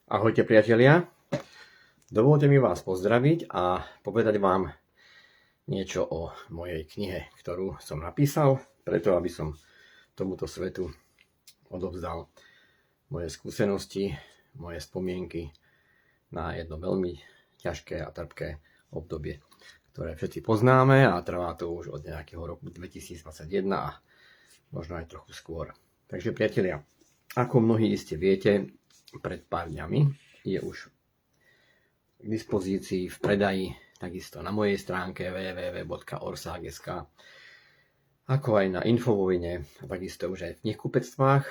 Ahojte priatelia, dovolte mi vás pozdraviť a povedať vám niečo o mojej knihe, ktorú som napísal, preto aby som tomuto svetu odovzdal moje skúsenosti, moje spomienky na jedno veľmi ťažké a trpké obdobie, ktoré všetci poznáme a trvá to už od nejakého roku 2021 a možno aj trochu skôr. Takže priatelia, ako mnohí iste viete, pred pár dňami je už k dispozícii v predaji takisto na mojej stránke www.orsag.sk, ako aj na Infovojne a takisto už aj v knihkupectvách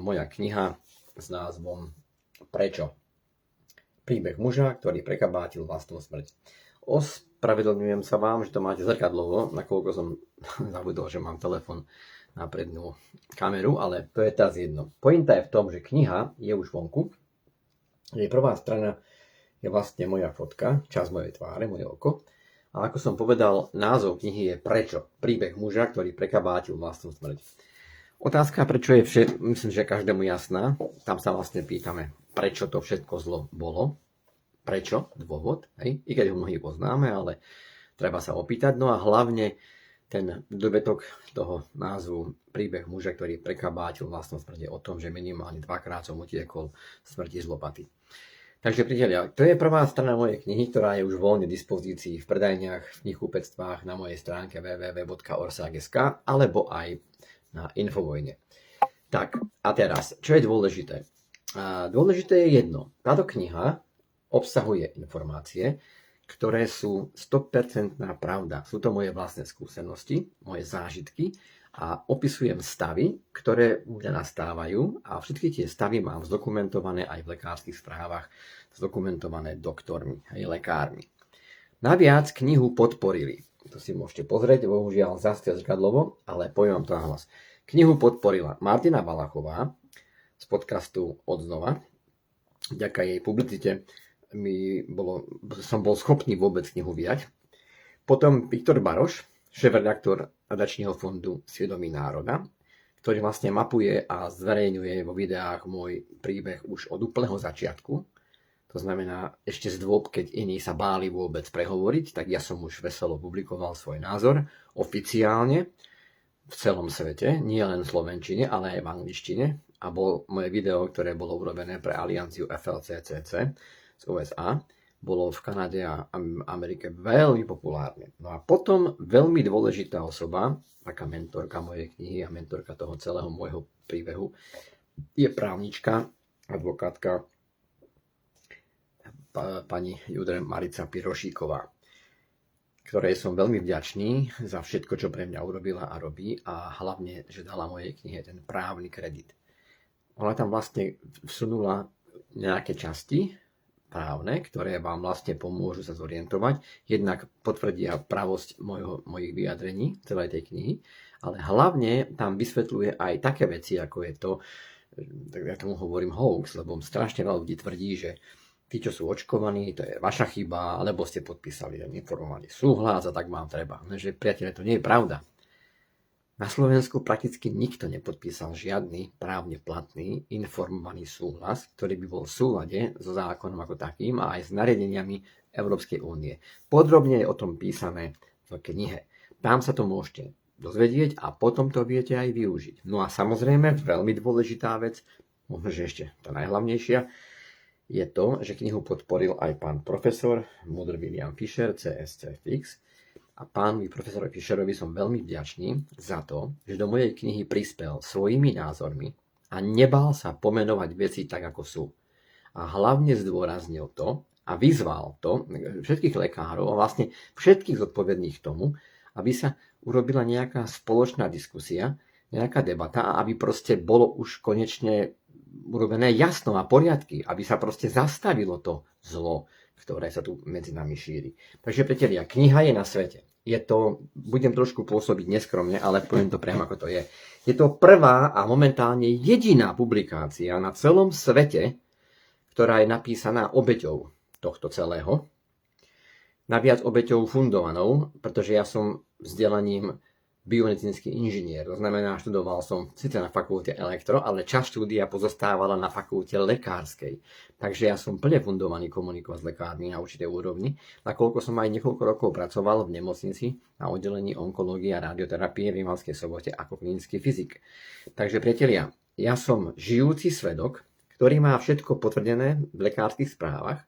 moja kniha s názvom Prečo? Príbeh muža, ktorý prekabátil vlastnú smrť. Ospravedlňujem sa vám, že to máte zrkadlovo, nakoľko som zabudol, že mám telefon na prednú kameru, ale to je teraz jedno. Pointa je v tom, že kniha je už vonku. Jej prvá strana je vlastne moja fotka, časť mojej tváre, moje oko. A ako som povedal, názov knihy je Prečo? Príbeh muža, ktorý prekabátil vlastnú smrť. Otázka, prečo je myslím, že každému jasná. Tam sa vlastne pýtame, prečo to všetko zlo bolo. Prečo? Dôvod. Hej? I keď ho mnohí poznáme, ale treba sa opýtať. No a hlavne ten dovetok toho názvu Príbeh muža, ktorý prekabátil vlastnú smrť, je o tom, že minimálne dvakrát som utiekol smrti z lopaty. Takže priatelia, to je prvá strana mojej knihy, ktorá je už voľne v dispozícii v predajniach, v knihkupectvách na mojej stránke www.orsag.sk alebo aj na Infovojne. Tak, a teraz, čo je dôležité? Dôležité je jedno. Táto kniha obsahuje informácie, ktoré sú 100% pravda. Sú to moje vlastné skúsenosti, moje zážitky a opisujem stavy, ktoré u mňa nastávajú a všetky tie stavy mám zdokumentované aj v lekárskych správach, zdokumentované doktormi, aj lekármi. Naviac knihu podporili. To si môžete pozrieť, bohužiaľ zase zrkadlovo, ale poviem vám to nahlas. Knihu podporila Martina Valachová z podcastu Odznova. Vďaka jej publicite som bol schopný vôbec knihu vydať. Potom Viktor Baroš, šéfredaktor nadačného fondu Svedomí národa, ktorý vlastne mapuje a zverejňuje vo videách môj príbeh už od úplného začiatku. To znamená, ešte z dôb, keď iní sa báli vôbec prehovoriť, tak ja som už veselo publikoval svoj názor oficiálne v celom svete, nie len v slovenčine, ale aj v angličtine. A moje video, ktoré bolo urobené pre alianciu FLCCC z USA, bolo v Kanade a Amerike veľmi populárne. No a potom veľmi dôležitá osoba, taká mentorka mojej knihy a mentorka toho celého môjho príbehu, je právnička, advokátka pani Judre Marica Pirošíková, ktorej som veľmi vďačný za všetko, čo pre mňa urobila a robí a hlavne, že dala mojej knihe ten právny kredit. Ona tam vlastne vsunula nejaké časti právne, ktoré vám vlastne pomôžu sa zorientovať. Jednak potvrdia pravosť mojich vyjadrení celej tej knihy, ale hlavne tam vysvetľuje aj také veci, ako je to, tak ja tomu hovorím hoax, lebo strašne veľa ľudí tvrdí, že tí, čo sú očkovaní, to je vaša chyba, alebo ste podpísali informovaný súhlas a tak vám treba. Lenže, priatelia, to nie je pravda. Na Slovensku prakticky nikto nepodpísal žiadny právne platný informovaný súhlas, ktorý by bol v súlade so zákonom ako takým a aj s nariadeniami Európskej únie. Podrobne je o tom písané v knihe. Tam sa to môžete dozvedieť a potom to viete aj využiť. No a samozrejme, veľmi dôležitá vec, možno že ešte tá najhlavnejšia, je to, že knihu podporil aj pán profesor Mudr William Fisher, CSC Fix. A pánovi profesorovi Fischerovi som veľmi vďačný za to, že do mojej knihy prispel svojimi názormi a nebal sa pomenovať veci tak, ako sú. A hlavne zdôraznil to a vyzval to všetkých lekárov a vlastne všetkých zodpovedných tomu, aby sa urobila nejaká spoločná diskusia, nejaká debata a aby proste bolo už konečne urobené jasno a poriadky, aby sa proste zastavilo to zlo, ktoré sa tu medzi nami šíri. Takže priatelia, kniha je na svete. Budem trošku pôsobiť neskromne, ale poviem to priamo ako to je. Je to prvá a momentálne jediná publikácia na celom svete, ktorá je napísaná obeťou tohto celého. Naviac obeťou fundovanou, pretože ja som vzdelaním biomedicínsky inžinier. To znamená, študoval som síce na fakulte elektro, ale časť štúdia pozostávala na fakulte lekárskej. Takže ja som plne fundovaný komunikovať s lekármi na určitej úrovni, nakoľko som aj niekoľko rokov pracoval v nemocnici na oddelení onkológie a radioterapie v Rimavskej Sobote ako klinický fyzik. Takže priatelia, ja som žijúci svedok, ktorý má všetko potvrdené v lekárskych správach.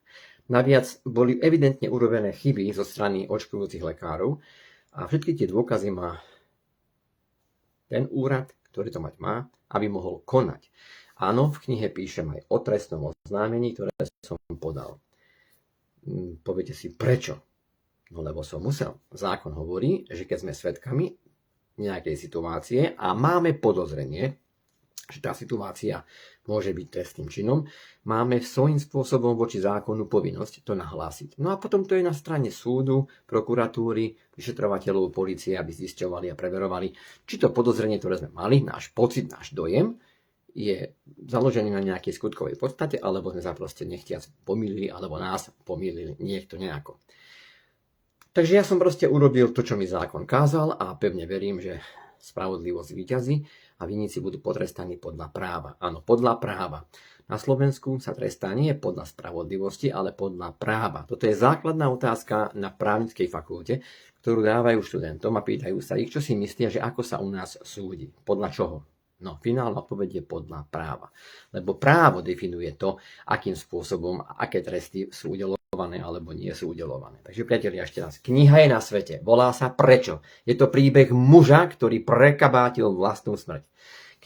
Naviac boli evidentne urobené chyby zo strany očkujúcich lekárov a všetky tie dôkazy má ten úrad, ktorý to mať má, aby mohol konať. Áno, v knihe píšem aj o trestnom oznámení, ktoré som podal. Poviete si, prečo? No lebo som musel. Zákon hovorí, že keď sme svedkami nejakej situácie a máme podozrenie, že tá situácia môže byť trestným činom, máme svojím spôsobom voči zákonu povinnosť to nahlásiť. No a potom to je na strane súdu, prokuratúry, vyšetrovateľov, polície, aby zisťovali a preverovali, či to podozrenie, ktoré sme mali, náš pocit, náš dojem, je založený na nejakej skutkovej podstate, alebo sme sa proste nechtiac pomýlili, alebo nás pomýlili niekto nejako. Takže ja som proste urobil to, čo mi zákon kázal a pevne verím, že spravodlivosť víťazí a vinníci budú potrestaní podľa práva. Áno, podľa práva. Na Slovensku sa trestá nie podľa spravodlivosti, ale podľa práva. Toto je základná otázka na právnickej fakulte, ktorú dávajú študentom a pýtajú sa ich, čo si myslia, že ako sa u nás súdi. Podľa čoho? No, finálna odpoveď je podľa práva. Lebo právo definuje to, akým spôsobom a aké tresty sú udeľované alebo nie sú udeľované. Takže priatelia, ešte raz. Kniha je na svete. Volá sa Prečo. Je to príbeh muža, ktorý prekabátil vlastnú smrť.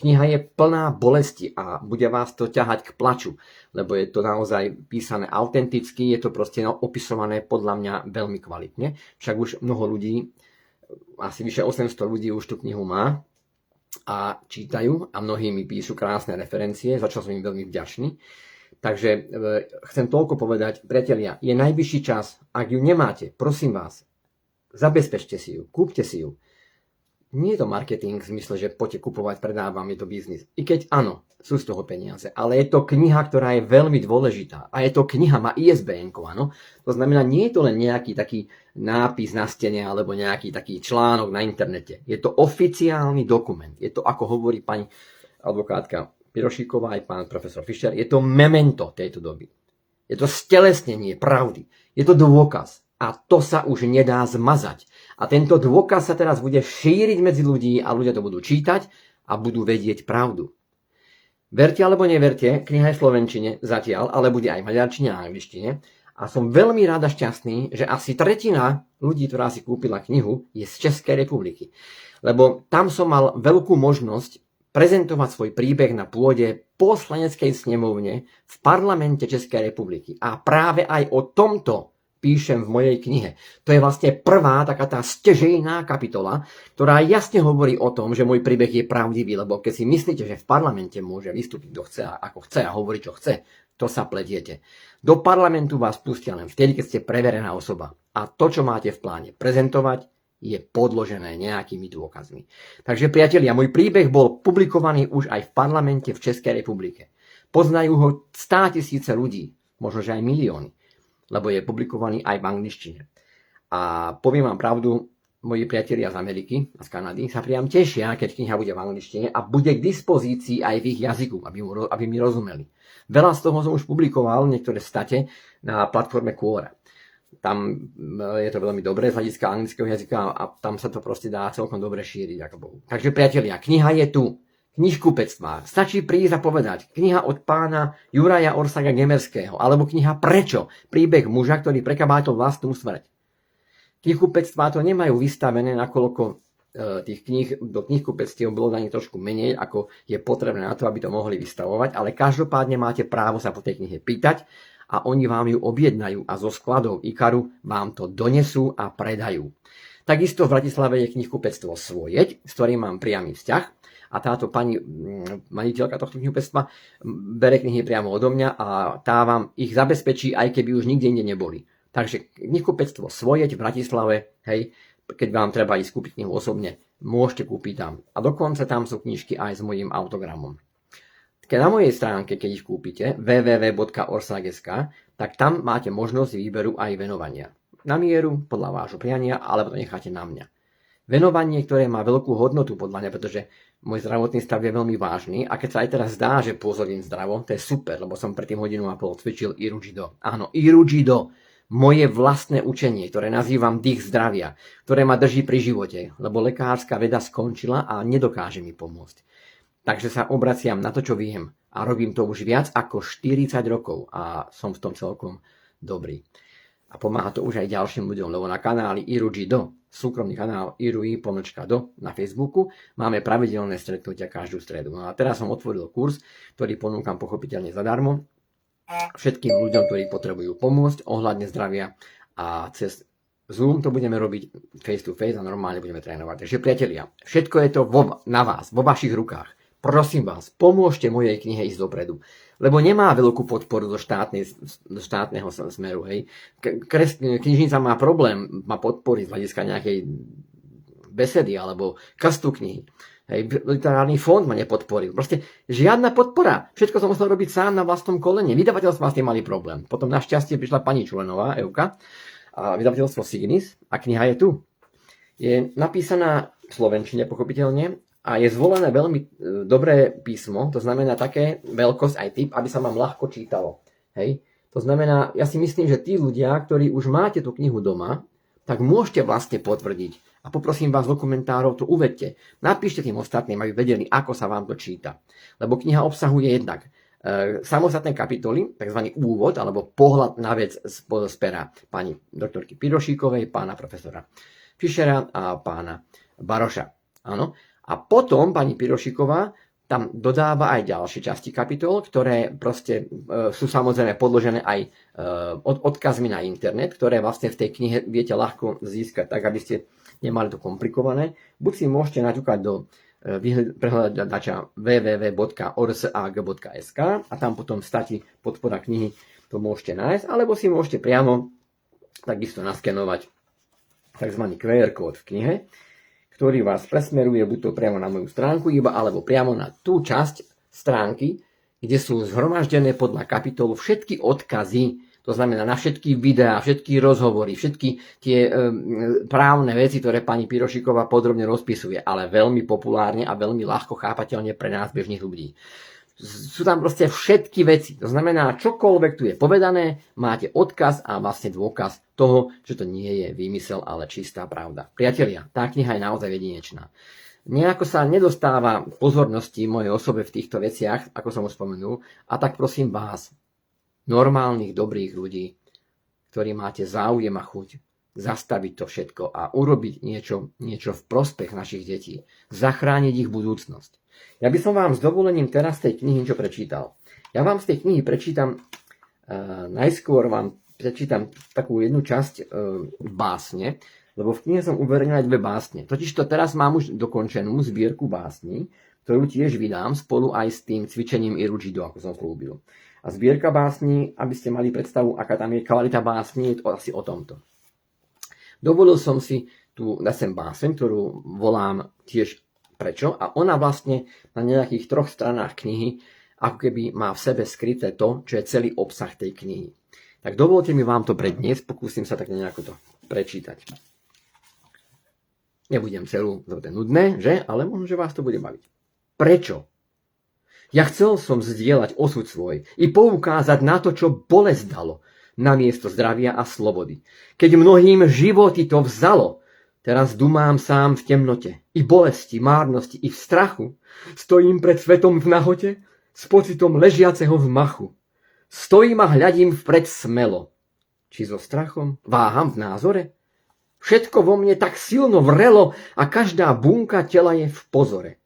Kniha je plná bolesti a bude vás to ťahať k plaču, lebo je to naozaj písané autenticky, je to proste opisované podľa mňa veľmi kvalitne. Však už mnoho ľudí, asi vyše 800 ľudí už tú knihu má a čítajú a mnohí mi píšu krásne referencie, za čo som im veľmi vďačný. Takže chcem toľko povedať, priatelia, je najvyšší čas, ak ju nemáte, prosím vás, zabezpečte si ju, kúpte si ju. Nie je to marketing v zmysle, že poďte kupovať, predávam, je to biznis. I keď áno, sú z toho peniaze, ale je to kniha, ktorá je veľmi dôležitá. A je to kniha, má ISBN-ko, áno. To znamená, nie je to len nejaký taký nápis na stene alebo nejaký taký článok na internete. Je to oficiálny dokument. Je to, ako hovorí pani advokátka Pirošíková aj pán profesor Fischer, je to memento tejto doby. Je to stelesnenie pravdy. Je to dôkaz. A to sa už nedá zmazať. A tento dôkaz sa teraz bude šíriť medzi ľudí a ľudia to budú čítať a budú vedieť pravdu. Verte alebo neverte, kniha je v slovenčine zatiaľ, ale bude aj v maďarčine a angličtine. A som veľmi rád a šťastný, že asi tretina ľudí, ktorá si kúpila knihu, je z Českej republiky. Lebo tam som mal veľkú možnosť prezentovať svoj príbeh na pôde poslaneckej snemovne v parlamente Českej republiky. A práve aj o tomto píšem v mojej knihe. To je vlastne prvá taká tá stěžejná kapitola, ktorá jasne hovorí o tom, že môj príbeh je pravdivý, lebo keď si myslíte, že v parlamente môže vystúpiť kto chce a ako chce a hovoriť, čo chce, to sa pletiete. Do parlamentu vás pustia len vtedy, keď ste preverená osoba. A to, čo máte v pláne prezentovať, je podložené nejakými dôkazmi. Takže priatelia, môj príbeh bol publikovaný už aj v parlamente v Českej republike. Poznajú ho 100 000 ľudí, možno že aj milióny, lebo je publikovaný aj v angličtine. A poviem vám pravdu, moji priatelia z Ameriky a z Kanady sa priam tešia, keď kniha bude v angličtine a bude k dispozícii aj v ich jazyku, aby mi rozumeli. Veľa z toho som už publikoval, niektoré state, na platforme Quora. Tam je to veľmi dobré z hľadiska anglického jazyka a tam sa to proste dá celkom dobre šíriť. Ako Bohu. Takže priatelia, kniha je tu. Knižkupectvá. Stačí prísť a povedať. Kniha od pána Juraja Orsaga Gemerského. Alebo kniha Prečo? Príbeh muža, ktorý prekabátil vlastnú smrť. Knihkupectvá to nemajú vystavené, nakoľko tých kníh do knihkupectiev bolo daní trošku menej, ako je potrebné na to, aby to mohli vystavovať. Ale každopádne máte právo sa po tej knihe pýtať a oni vám ju objednajú a zo skladov Ikaru vám to donesú a predajú. Takisto v Bratislave je knihkupectvo Svojeť, s ktorým mám priamy vzťah. A táto pani majiteľka tohto knihkupectva bere knihy priamo odo mňa a tá vám ich zabezpečí, aj keby už nikde inde neboli. Takže knihkupectvo Svojeť v Bratislave, hej, keď vám treba ísť kúpiť knihu osobne, môžete kúpiť tam. A dokonca tam sú knižky aj s mojím autogramom. Keď na mojej stránke, keď ich kúpite, www.orsag.sk, tak tam máte možnosť výberu aj venovania. Na mieru, podľa vášho priania, alebo to necháte na mňa. venovanie, ktoré má veľkú hodnotu podľa mňa, pretože môj zdravotný stav je veľmi vážny a keď sa aj teraz zdá, že pôsobím zdravo, to je super, lebo som predtým 1,5 hodinu cvičil Irujido. Áno, Irujido, moje vlastné učenie, ktoré nazývam dých zdravia, ktoré ma drží pri živote, lebo lekárska veda skončila a nedokáže mi pomôcť. Takže sa obraciam na to, čo viem a robím to už viac ako 40 rokov a som v tom celkom dobrý. A pomáha to už aj ďalším ľuďom, lebo na kanáli Irujido, súkromný kanál Irui_do na Facebooku, máme pravidelné stretnutia každú stredu. No a teraz som otvoril kurz, ktorý ponúkam pochopiteľne zadarmo všetkým ľuďom, ktorí potrebujú pomôcť ohľadne zdravia a cez Zoom to budeme robiť face to face a normálne budeme trénovať. Takže priatelia, všetko je to na vás, vo vašich rukách. Prosím vás, pomôžte mojej knihe ísť dopredu. Lebo nemá veľkú podporu do štátneho smeru. Hej. Knižnica má problém, má podpory z hľadiska nejakej besedy alebo kastu knihy. Hej. Literárny fond ma nepodporil. Proste žiadna podpora. Všetko som musel robiť sám na vlastnom kolene. Vydavateľstva s tým mali problém. Potom našťastie prišla pani Čulenová, Evka, a vydavateľstvo Signis a kniha je tu. Je napísaná v slovenčine, pochopiteľne, a je zvolené veľmi dobré písmo, to znamená také veľkosť aj typ, aby sa vám ľahko čítalo. Hej? To znamená, ja si myslím, že tí ľudia, ktorí už máte tú knihu doma, tak môžete vlastne potvrdiť. A poprosím vás do komentárov to uvedte. Napíšte tým ostatným, aby vedeli, ako sa vám to číta. Lebo kniha obsahuje jednak samostatné kapitoly, tzv. Úvod, alebo pohľad na vec z pera pani doktorky Pirošíkovej, pána profesora Fischera a pána Baroša. Áno. A potom pani Pirošíková tam dodáva aj ďalšie časti kapitol, ktoré proste sú samozrejme podložené aj odkazmi na internet, ktoré vlastne v tej knihe viete ľahko získať, tak aby ste nemali to komplikované. Buď si môžete naťukať do prehľadača www.orsag.sk a tam potom v stati podpora knihy to môžete nájsť, alebo si môžete priamo takisto naskenovať tzv. QR kód v knihe, ktorý vás presmeruje buď to priamo na moju stránku, alebo priamo na tú časť stránky, kde sú zhromaždené podľa kapitolu všetky odkazy, to znamená na všetky videá, všetky rozhovory, všetky tie právne veci, ktoré pani Pirošíková podrobne rozpisuje, ale veľmi populárne a veľmi ľahko chápateľne pre nás bežných ľudí. Sú tam proste všetky veci. To znamená, čokoľvek tu je povedané, máte odkaz a vlastne dôkaz toho, že to nie je výmysel, ale čistá pravda. Priatelia, tá kniha je naozaj jedinečná. Nejako sa nedostáva pozornosti mojej osobe v týchto veciach, ako som už spomenul, a tak prosím vás, normálnych, dobrých ľudí, ktorí máte záujem a chuť, zastaviť to všetko a urobiť niečo v prospech našich detí. Zachrániť ich budúcnosť. Ja by som vám s dovolením teraz z tej knihy niečo prečítal. Ja vám z tej knihy prečítam, najskôr vám prečítam takú jednu časť básne, lebo v knihe som uverejnil aj 2 básne. Totižto teraz mám už dokončenú zbierku básní, ktorú tiež vydám spolu aj s tým cvičením Irujido, ako som slúbil. A zbierka básní, aby ste mali predstavu, aká tam je kvalita básní, je to asi o tomto. Dovolil som si tú sem báseň, ktorú volám tiež Prečo? A ona vlastne na nejakých 3 stranách knihy ako keby má v sebe skryté to, čo je celý obsah tej knihy. Tak dovolte mi vám to predniesť, pokúsim sa tak nejako to prečítať. Nebudem celú, to je nudné, že? Ale možno, že vás to bude baviť. Prečo? Ja chcel som zdieľať osud svoj i poukázať na to, čo bolesť dalo, namiesto zdravia a slobody. Keď mnohým životy to vzalo, teraz dumám sám v temnote, i bolesti, márnosti, i v strachu. Stojím pred svetom v nahote, s pocitom ležiaceho v machu. Stojím a hľadím vpred smelo. Či so strachom? Váham v názore? Všetko vo mne tak silno vrelo a každá bunka tela je v pozore.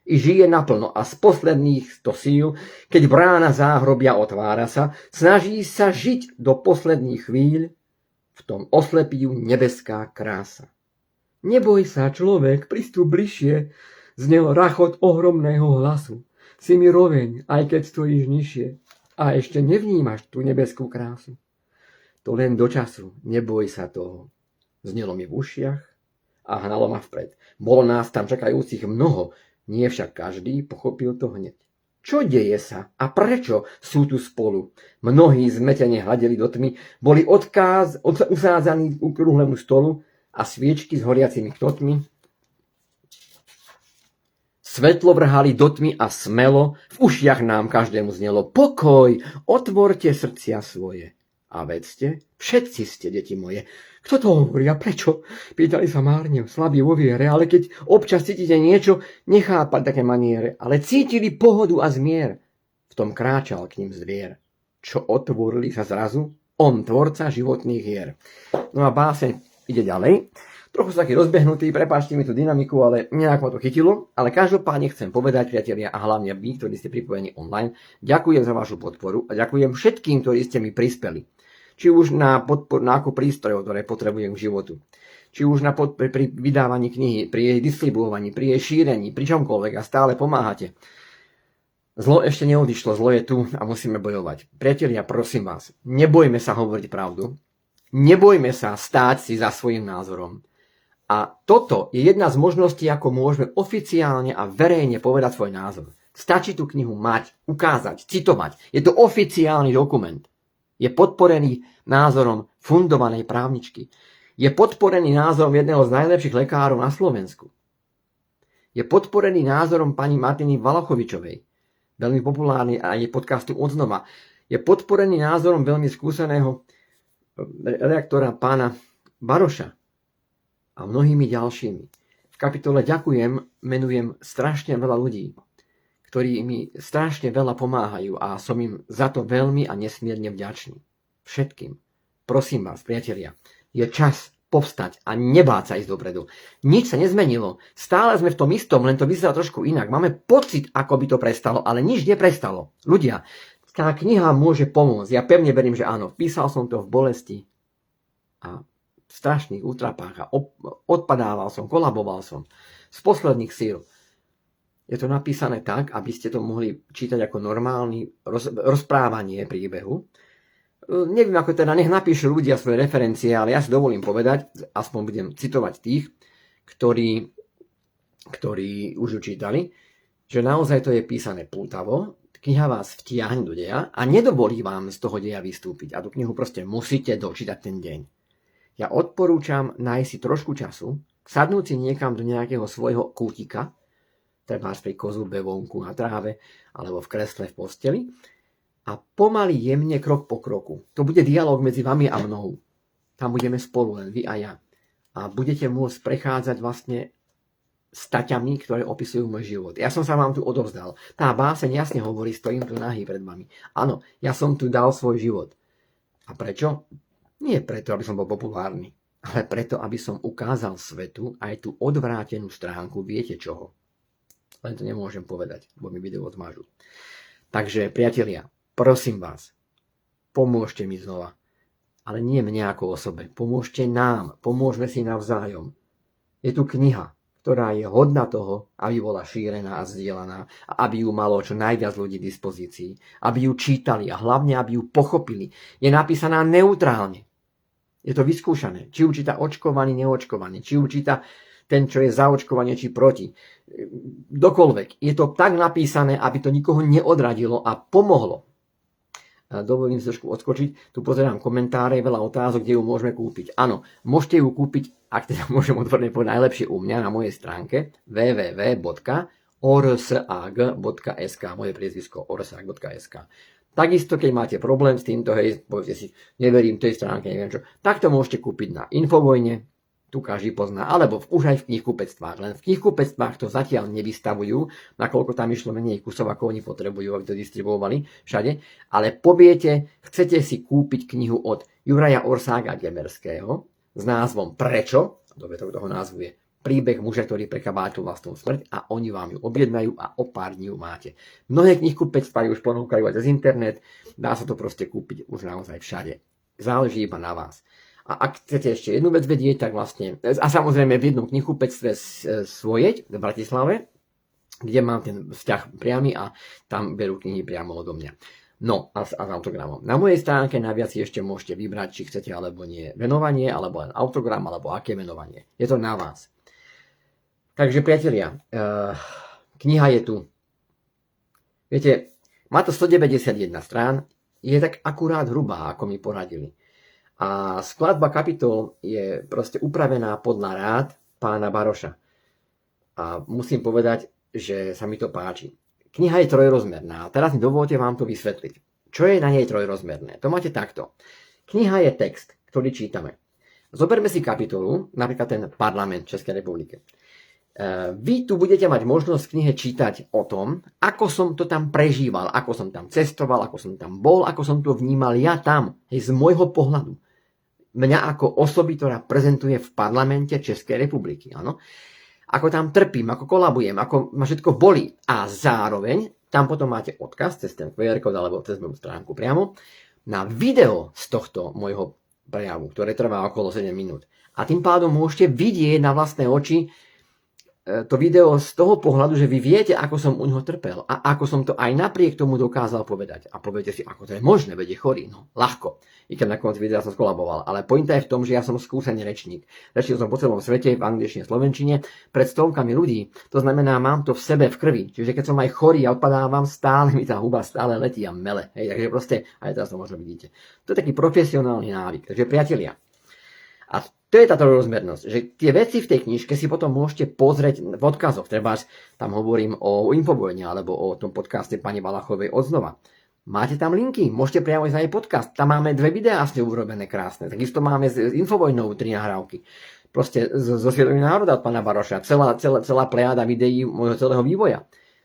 I žije naplno a z posledných to síl, keď brána záhrobia otvára sa, snaží sa žiť do posledných chvíľ, v tom oslepí ju nebeská krása. Neboj sa, človek, pristup bližšie, znel rachot ohromného hlasu. Si mi roveň, aj keď stojíš nižšie, a ešte nevnímaš tú nebeskú krásu. To len do času, neboj sa toho. Znelo mi v ušiach a hnalo ma vpred. Bolo nás tam čakajúcich mnoho, nie však každý pochopil to hneď. Čo deje sa a prečo sú tu spolu? Mnohí zmetene hľadeli do tmy, boli usádzaní k okrúhlemu stolu a sviečky s horiacimi knotmi Svetlo vrhali do tmy a smelo, v ušiach nám každému znelo pokoj, otvorte srdcia svoje. A vedzte, všetci ste, deti moje. Kto to hovorí a prečo? Pýtali sa márne, slabí vo viere, ale keď občas cítite niečo, nechápať také maniere, ale cítili pohodu a zmier. V tom kráčal k ním zvier. Čo otvorili sa zrazu? On, tvorca životných hier. No a báseň ide ďalej. Trochu sa taký rozbehnutý, prepáčte mi tú dynamiku, ale nejak ma to chytilo. Ale každopádne chcem povedať, priatelia, a hlavne vy, ktorí ste pripojení online, ďakujem za vašu podporu a ďakujem všetkým, ktorí ste mi prispeli. Či už na podporu nákup prístrojov, ktoré potrebujem k životu. Či už pri vydávaní knihy, pri jej distribuovaní, pri jej šírení, pri čomkoľvek a stále pomáhate. Zlo ešte neodišlo, zlo je tu a musíme bojovať. Priatelia, prosím vás, nebojme sa hovoriť pravdu. Nebojme sa stáť si za svojím názorom. A toto je jedna z možností, ako môžeme oficiálne a verejne povedať svoj názor. Stačí tú knihu mať, ukázať, citovať. Je to oficiálny dokument. Je podporený názorom fundovanej právničky. Je podporený názorom jedného z najlepších lekárov na Slovensku. Je podporený názorom pani Martiny Valachovičovej, veľmi populárny a je podcastu Odznova. Je podporený názorom veľmi skúseného redaktora pána Baroša a mnohými ďalšími. V kapitole Ďakujem menujem strašne veľa ľudí, ktorí mi strašne veľa pomáhajú a som im za to veľmi a nesmierne vďačný. Všetkým. Prosím vás, priatelia, je čas povstať a nebáť sa ísť dopredu. Nič sa nezmenilo. Stále sme v tom istom, len to vyzerá trošku inak. Máme pocit, ako by to prestalo, ale nič neprestalo. Ľudia, tá kniha môže pomôcť. Ja pevne verím, že áno. Písal som to v bolesti a v strašných útrapách a odpadával som, kolaboval som z posledných síl. Je to napísané tak, aby ste to mohli čítať ako normálny rozprávanie príbehu. Neviem, ako teda, nech napíšu ľudia svoje referencie, ale ja si dovolím povedať, aspoň budem citovať tých, ktorí už ju čítali, že naozaj to je písané pútavo, kniha vás vtiahne do deja a nedovolí vám z toho deja vystúpiť. A tú knihu proste musíte dočítať ten deň. Ja odporúčam nájsť si trošku času, sadnúť si niekam do nejakého svojho kútika, treba pri kozúbe vonku na tráve, alebo v kresle v posteli, a pomaly jemne krok po kroku. To bude dialog medzi vami a mnou. Tam budeme spolu, len vy a ja. A budete môcť prechádzať vlastne staťami, ktoré opisujú môj život. Ja som sa vám tu odovzdal. Tá báseň jasne hovorí, stojím tu nahý pred vami. Áno, ja som tu dal svoj život. A prečo? Nie preto, aby som bol populárny, ale preto, aby som ukázal svetu aj tú odvrátenú stránku, viete čoho. Len to nemôžem povedať, bo mi video odmážu. Takže, priatelia, prosím vás, pomôžte mi znova. Ale nie mne ako osobe. Pomôžte nám. Pomôžme si navzájom. Je tu kniha, ktorá je hodná toho, aby bola šírená a zdieľaná a aby ju malo čo najviac ľudí v dispozícii. Aby ju čítali a hlavne, aby ju pochopili. Je napísaná neutrálne. Je to vyskúšané. Či ju číta očkovaný, neočkovaný. Či ju číta ten, čo je za očkovanie, či proti. Dokoľvek. Je to tak napísané, aby to nikoho neodradilo a pomohlo. Dovolím si trošku odskočiť. Tu pozerám komentáre, veľa otázok, kde ju môžeme kúpiť. Áno, môžete ju kúpiť, ak teda môžem otvorene povedať, najlepšie u mňa na mojej stránke www.orsag.sk, moje priezvisko orsag.sk. Takisto, keď máte problém s týmto, hej, poviete si, neverím tej stránke, neviem čo, tak to môžete kúpiť na Infovojne, tu každý pozná, alebo už aj v knihkupectvách. Len v knihkupectvách to zatiaľ nevystavujú, nakoľko tam išlo menej kusov, ako oni potrebujú, aby to distribuovali všade. Ale poviete, chcete si kúpiť knihu od Juraja Orsága Gemerského s názvom Prečo? Toho názvu je Príbeh muža, ktorý prekabátil vlastnú smrť, a oni vám ju objednajú a o pár dní ju máte. Mnohé knihkupectvá ju už ponúkajú aj cez internet, dá sa to proste kúpiť už naozaj všade. Záleží iba na vás. A ak chcete ešte jednu vec vedieť, tak vlastne, a samozrejme v jednom knihkupectve Svojeť v Bratislave, kde mám ten vzťah priamy a tam berú knihy priamo odo mňa. No, a s autogramom. Na mojej stránke naviac si ešte môžete vybrať, či chcete alebo nie venovanie, alebo len autogram, alebo aké venovanie. Je to na vás. Takže, priatelia, kniha je tu. Viete, má to 191 strán, je tak akurát hrubá, ako mi poradili. A skladba kapitol je proste upravená podľa rád pána Baroša. A musím povedať, že sa mi to páči. Kniha je trojrozmerná a teraz mi dovolte vám to vysvetliť. Čo je na nej trojrozmerné? To máte takto. Kniha je text, ktorý čítame. Zoberme si kapitolu, napríklad ten Parlament Českej republiky. Vy tu budete mať možnosť v knihe čítať o tom, ako som to tam prežíval, ako som tam cestoval, ako som tam bol, ako som to vnímal ja tam, z môjho pohľadu. Mňa ako osoby, ktorá prezentuje v parlamente Českej republiky. Áno? Ako tam trpím, ako kolabujem, ako ma všetko bolí. A zároveň tam potom máte odkaz cez ten QR kód alebo cez moju stránku priamo na video z tohto môjho prejavu, ktoré trvá okolo 7 minút. A tým pádom môžete vidieť na vlastné oči to video z toho pohľadu, že vy viete, ako som u neho trpel a ako som to aj napriek tomu dokázal povedať. A poviete si, ako to je možné, veď je chorý. No, ľahko. I keď na konci videa som skolaboval. Ale pointa je v tom, že ja som skúsený rečník. Rečil som po celom svete, v angličtine, slovenčine, pred stovkami ľudí. To znamená, mám to v sebe, v krvi. Čiže keď som aj chorý a odpadávam, stále mi tá huba stále letí a mele. Hej, takže proste, aj teraz to možno vidíte. To je taký profesionálny návyk. Takže priatelia. A to je tá trojrozmernosť, že tie veci v tej knižke si potom môžete pozrieť v odkazoch. Treba tam hovorím o Infovojne alebo o tom podcaste pani Valachovej odznova. Máte tam linky, môžete priamo ísť na jej podcast. Tam máme 2 videá s ňou urobené krásne. Takisto máme s Infovojnou 3 nahrávky. Proste zo Svietovým národa od pána Baroša. Celá plejada videí môjho celého vývoja.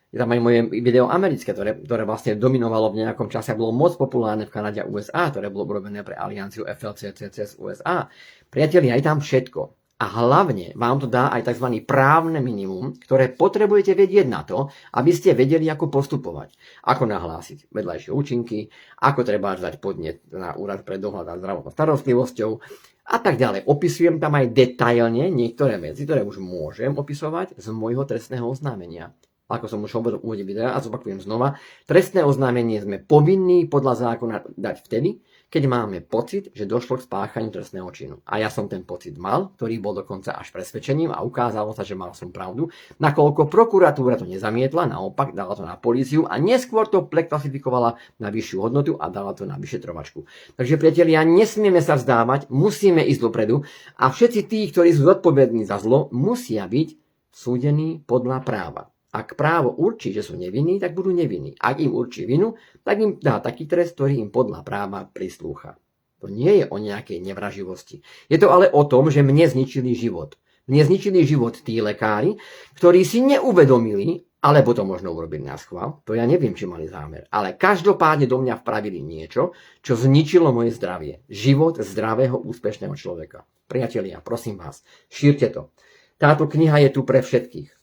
Je tam aj moje video americké, ktoré vlastne dominovalo v nejakom čase a bolo moc populárne v Kanade a USA, ktoré bolo urobené pre alianciu FLCCC z USA. Priatelia, aj tam všetko. A hlavne vám to dá aj tzv. Právne minimum, ktoré potrebujete vedieť na to, aby ste vedeli, ako postupovať. Ako nahlásiť vedľajšie účinky, ako treba dať podnet na úrad pre dohľad nad zdravotnou starostlivosťou a tak ďalej. Opisujem tam aj detailne niektoré veci, ktoré už môžem opisovať z môjho trestného oznámenia. Ako som už hovoril v úvode videa a zopakujem znova, trestné oznámenie sme povinní podľa zákona dať vtedy, keď máme pocit, že došlo k spáchaniu trestného činu. A ja som ten pocit mal, ktorý bol dokonca až presvedčením a ukázalo sa, že mal som pravdu, nakoľko prokuratúra to nezamietla, naopak dala to na políciu a neskôr to preklasifikovala na vyššiu hodnotu a dala to na vyšetrovačku. Takže priatelia, nesmieme sa vzdávať, musíme ísť dopredu a všetci tí, ktorí sú zodpovední za zlo, musia byť súdení podľa práva. Ak právo určí, že sú nevinní, tak budú nevinní. Ak im určí vinu, tak im dá taký trest, ktorý im podľa práva prislúcha. To nie je o nejakej nevraživosti. Je to ale o tom, že mne zničili život. Mne zničili život tí lekári, ktorí si neuvedomili, alebo to možno urobili na schvál, to ja neviem, či mali zámer. Ale každopádne do mňa vpravili niečo, čo zničilo moje zdravie. Život zdravého, úspešného človeka. Priatelia, prosím vás, šírte to. Táto kniha je tu pre všetkých.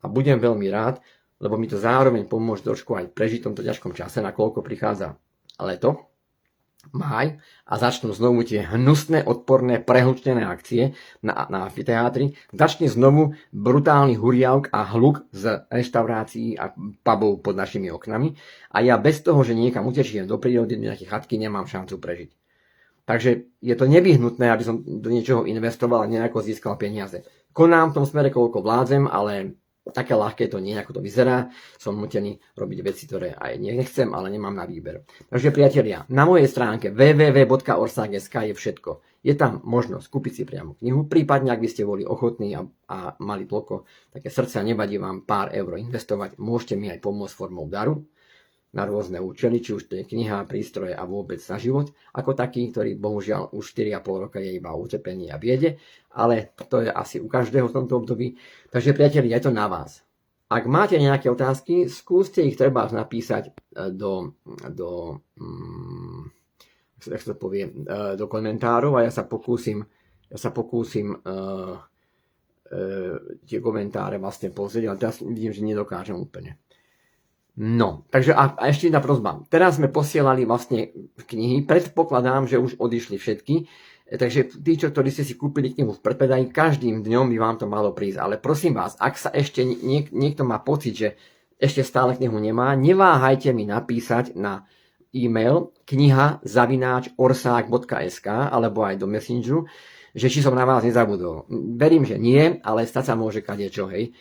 A budem veľmi rád, lebo mi to zároveň pomôže trošku aj prežiť v tomto ťažkom čase, nakoľko prichádza leto, máj a začnú znovu tie hnusné, odporné, prehlučnené akcie na amfiteátri. Začne znovu brutálny huriavk a hluk z reštaurácií a pubov pod našimi oknami. A ja bez toho, že niekam utečiem do prírody, do nejaké chatky, nemám šancu prežiť. Takže je to nevyhnutné, aby som do niečoho investoval a nejako získal peniaze. Konám v tom smere, koľko vládzem, ale také ľahké to nie, ako to vyzerá. Som nutený robiť veci, ktoré aj nechcem, ale nemám na výber. Takže priatelia, na mojej stránke www.orsag.sk je všetko. Je tam možnosť kúpiť si priamo knihu, prípadne ak by ste boli ochotní a mali toľko také srdce a nevadí vám pár eur investovať, môžete mi aj pomôcť formou daru na rôzne účely, či už to je kniha, prístroje a vôbec na život, ako taký, ktorý bohužiaľ už 4,5 roka je iba utrpení a biede, ale to je asi u každého v tomto období. Takže priatelia, je to na vás. Ak máte nejaké otázky, skúste ich treba napísať do komentárov a ja sa pokúsim tie komentáre vlastne pozrieť, ale teraz vidím, že nedokážem úplne. No, takže a ešte jedna prosba. Teraz sme posielali vlastne knihy, predpokladám, že už odišli všetky, takže tí, ktorí ste si kúpili knihu v predpredaji, každým dňom by vám to malo prísť. Ale prosím vás, ak sa ešte niekto má pocit, že ešte stále knihu nemá, neváhajte mi napísať na e-mail kniha@orsag.sk alebo aj do Messengeru, že či som na vás nezabudol. Verím, že nie, ale stať sa môže kadečo, hej.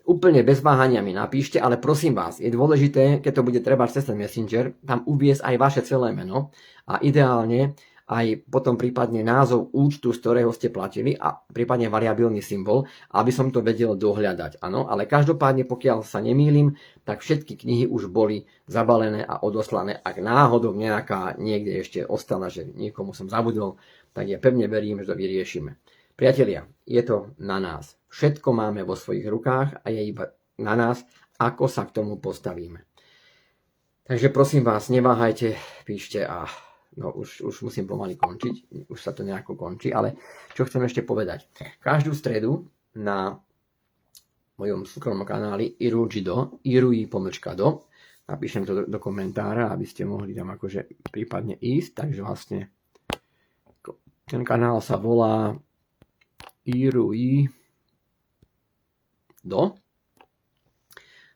Úplne bez váhania mi napíšte, ale prosím vás, je dôležité, keď to bude treba cez ten Messenger, tam uviesť aj vaše celé meno a ideálne aj potom prípadne názov účtu, z ktorého ste platili a prípadne variabilný symbol, aby som to vedel dohľadať. Áno, ale každopádne, pokiaľ sa nemýlim, tak všetky knihy už boli zabalené a odoslané. Ak náhodou nejaká niekde ešte ostala, že niekomu som zabudol, tak ja pevne verím, že to vyriešime. Priatelia, je to na nás. Všetko máme vo svojich rukách a je iba na nás, ako sa k tomu postavíme. Takže prosím vás, neváhajte, píšte a no už musím pomaly končiť, už sa to nejako končí, ale čo chcem ešte povedať. Každú stredu na mojom súkromnom kanáli Irujido, irui_do, napíšem to do komentára, aby ste mohli tam akože prípadne ísť, takže vlastne ten kanál sa volá Irujido.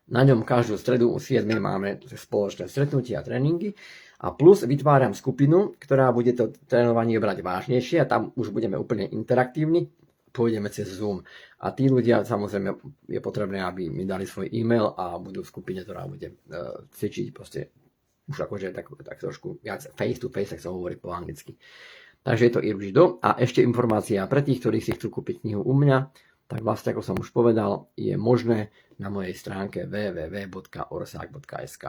Na ňom každú stredu o 7 máme spoločné stretnutia a tréningy a plus vytváram skupinu, ktorá bude to trénovanie brať vážnejšie a tam už budeme úplne interaktívni, pôjdeme cez Zoom. A tí ľudia, samozrejme, je potrebné, aby mi dali svoj e-mail a budú v skupine, ktorá bude cvičiť proste už akože tak trošku viac face to face, tak sa hovorí po anglicky. Takže je to Irujido a ešte informácia pre tých, ktorí si chcú kúpiť knihu u mňa, tak vlastne, ako som už povedal, je možné na mojej stránke www.orsag.sk.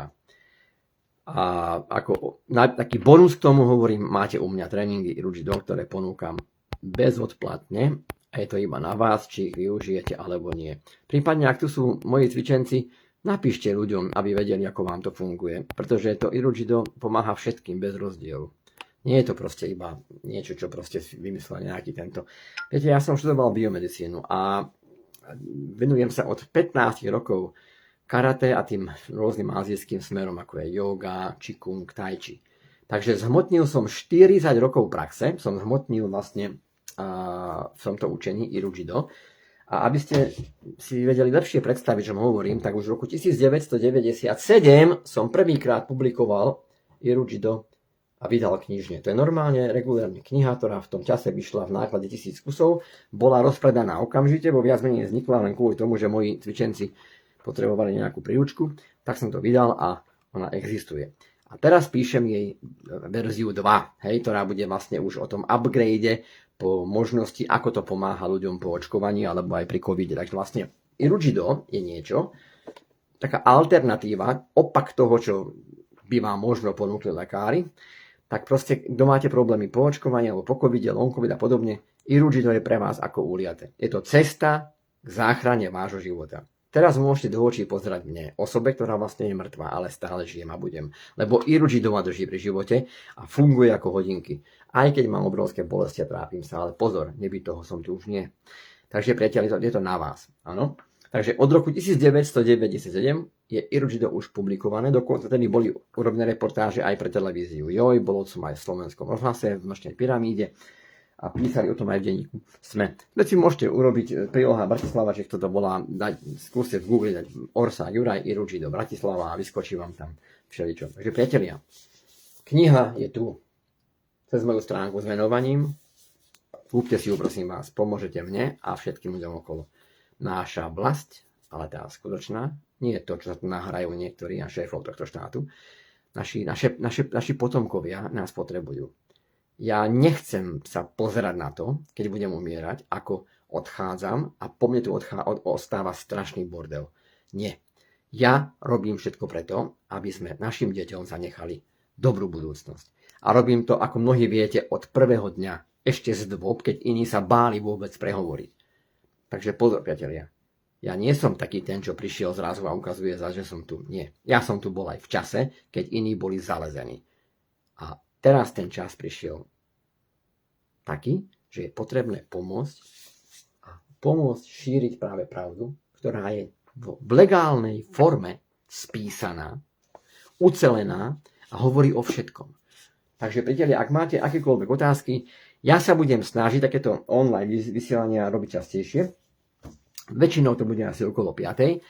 A ako taký bonus k tomu hovorím, máte u mňa tréningy Irujido, ktoré ponúkam bezodplatne a je to iba na vás, či ich využijete alebo nie. Prípadne, ak tu sú moji cvičenci, napíšte ľuďom, aby vedeli, ako vám to funguje, pretože to Irujido pomáha všetkým bez rozdielu. Nie je to proste iba niečo, čo proste vymyslel nejaký tento. Viete, ja som študoval biomedicínu a venujem sa od 15 rokov karate a tým rôznym azijským smerom, ako je yoga, qigong, tai chi. Takže zhmotnil som 40 rokov praxe, som zhmotnil vlastne v tomto učení Irujido. A aby ste si vedeli lepšie predstaviť, čo hovorím, tak už v roku 1997 som prvýkrát publikoval Irujido a vydal knižne. To je normálne regulárne kniha, ktorá v tom čase vyšla v náklade 1000 kusov, bola rozpredaná okamžite, bo viac menej vznikla len kvôli tomu, že moji cvičenci potrebovali nejakú príručku, tak som to vydal a ona existuje. A teraz píšem jej verziu 2, ktorá bude vlastne už o tom upgrade po možnosti, ako to pomáha ľuďom po očkovaní alebo aj pri covide. Takže vlastne Irujido je niečo, taká alternatíva, opak toho, čo by vám možno ponúkli lekári. Tak proste, kto máte problémy po očkovaní alebo po covide, long covid a podobne, Irujido je pre vás ako úliate. Je to cesta k záchrane vášho života. Teraz môžete do očí pozerať mne, osobe, ktorá vlastne je mŕtva, ale stále žijem a budem. Lebo Irujido ma drží pri živote a funguje ako hodinky. Aj keď mám obrovské bolesti a trápim sa, ale pozor, nebyť toho som tu už nie. Takže priateľi, je to na vás. Áno? Takže od roku 1997 je Irujido už publikované, dokonca tedy boli urobené reportáže aj pre televíziu Joj, bolo som aj v Slovenskom rozhlase, v Mlčnej pyramíde a písali o tom aj v denníku SME. Teď si môžete urobiť príloha Bratislava, že kto to volá, skúste v Google dať Orsag Juraj Irujido Bratislava a vyskočí vám tam všeličo. Takže priatelia, kniha je tu cez moju stránku s venovaním. Kúpte si ju, prosím vás, pomôžete mne a všetkým ľuďom okolo. Náša vlast, ale tá skutočná, nie je to, čo sa tu nahrajú niektorí a šéfov tohto štátu. Naši potomkovia nás potrebujú. Ja nechcem sa pozerať na to, keď budem umierať, ako odchádzam a po mne tu ostáva strašný bordel. Nie. Ja robím všetko preto, aby sme našim deťom zanechali dobrú budúcnosť. A robím to, ako mnohí viete, od prvého dňa, ešte z dôb, keď iní sa báli vôbec prehovoriť. Takže pozor, priatelia. Ja nie som taký ten, čo prišiel zrazu a ukazuje za, že som tu. Nie. Ja som tu bol aj v čase, keď iní boli zalezení. A teraz ten čas prišiel taký, že je potrebné pomôcť šíriť práve pravdu, ktorá je v legálnej forme spísaná, ucelená a hovorí o všetkom. Takže, priatelia, ak máte akékoľvek otázky, ja sa budem snažiť takéto online vysielania robiť častejšie. Väčšinou to bude asi okolo 5.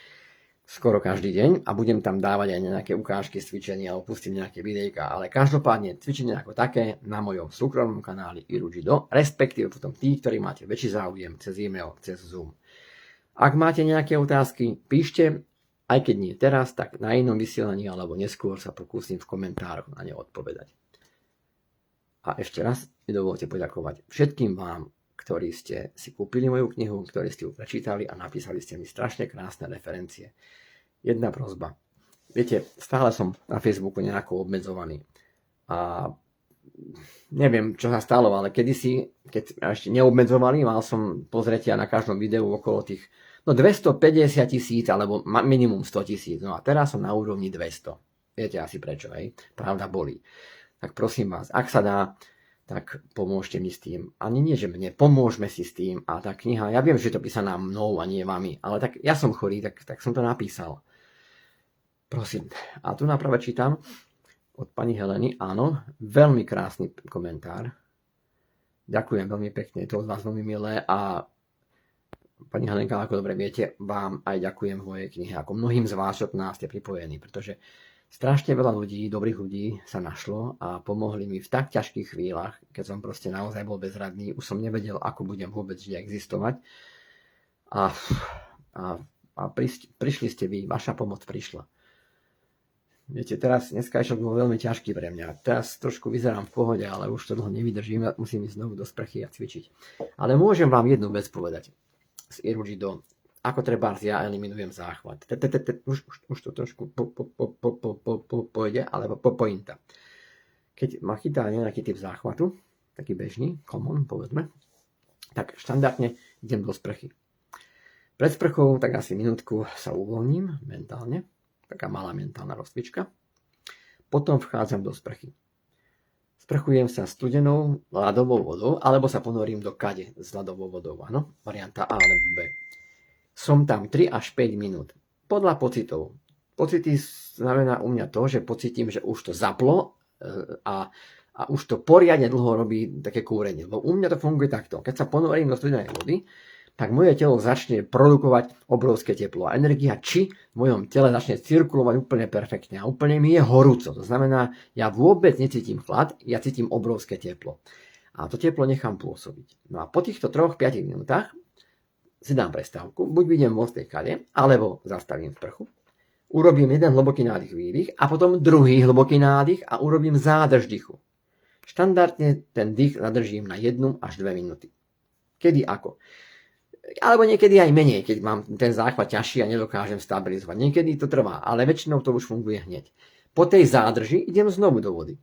skoro každý deň a budem tam dávať aj nejaké ukážky z cvičenia alebo pustím nejaké videjka, ale každopádne cvičenie ako také na mojom súkromnom kanáli Irujido, respektíve potom tí, ktorí máte väčší záujem cez e-mail, cez Zoom. Ak máte nejaké otázky, píšte, aj keď nie teraz, tak na inom vysielaní alebo neskôr sa pokúsim v komentároch na ne odpovedať. A ešte raz mi dovolte poďakovať všetkým vám, ktorí ste si kúpili moju knihu, ktorí ste ju prečítali a napísali ste mi strašne krásne referencie. Jedna prosba. Viete, stále som na Facebooku nejako obmedzovaný. A neviem, čo sa stalo, ale kedysi, keď ešte neobmedzovali, mal som pozretia na každom videu okolo tých 250 000 alebo minimum 100 000. No a teraz som na úrovni 200. Viete asi prečo, hej? Pravda bolí. Tak prosím vás, ak sa dá, tak pomôžte mi s tým. Ani nie, že mne, pomôžme si s tým. A tá kniha, ja viem, že je to písaná mnou a nie vami, ale tak ja som chorý, tak som to napísal. Prosím. A tu naprave čítam od pani Heleny, áno, veľmi krásny komentár. Ďakujem veľmi pekne, je to od vás veľmi milé a pani Helenka, ako dobre viete, vám aj ďakujem v mojej knihe, ako mnohým z vás, čo nás ste pripojení, pretože strašne veľa ľudí, dobrých ľudí sa našlo a pomohli mi v tak ťažkých chvíľach, keď som proste naozaj bol bezradný, už som nevedel, ako budem vôbec žiť existovať. A prišli ste vy, vaša pomoc prišla. Viete, dneska bol veľmi ťažký pre mňa. Teraz trošku vyzerám v pohode, ale už to dlho nevydržím, musím ísť znovu do sprchy a cvičiť. Ale môžem vám jednu vec povedať. Z Irujido, ako trebárs ja eliminujem záchvat. Už to trošku pôjde, alebo pointa. Keď ma chytá nejaký typ záchvatu, taký bežný, common, povedzme, tak štandardne idem do sprchy. Pred sprchou tak asi minútku sa uvoľním mentálne, taká malá mentálna rozcvička. Potom vchádzam do sprchy. Sprchujem sa studenou ľadovou vodou, alebo sa ponorím do kade s ľadovou vodou. Áno, varianta A alebo B. Som tam 3 až 5 minút. Podľa pocitov. Pocity znamená u mňa to, že pocitím, že už to zaplo a už to poriadne dlho robí také kúrenie. Lebo u mňa to funguje takto. Keď sa ponorím do studenej vody, tak moje telo začne produkovať obrovské teplo. A energia či v mojom tele začne cirkulovať úplne perfektne. A úplne mi je horúco. To znamená, ja vôbec necítim chlad, ja cítim obrovské teplo. A to teplo nechám pôsobiť. No a po týchto 3-5 minútach si dám prestávku. Buď vidím von z tej kade, alebo zastavím sprchu. Urobím jeden hlboký nádych, výdych a potom druhý hlboký nádych a urobím zádrž dychu. Štandardne ten dých zadržím na 1 až 2 minúty. Kedy ako? Alebo niekedy aj menej, keď mám ten záchvat ťažší a nedokážem stabilizovať. Niekedy to trvá, ale väčšinou to už funguje hneď. Po tej zádrži idem znovu do vody.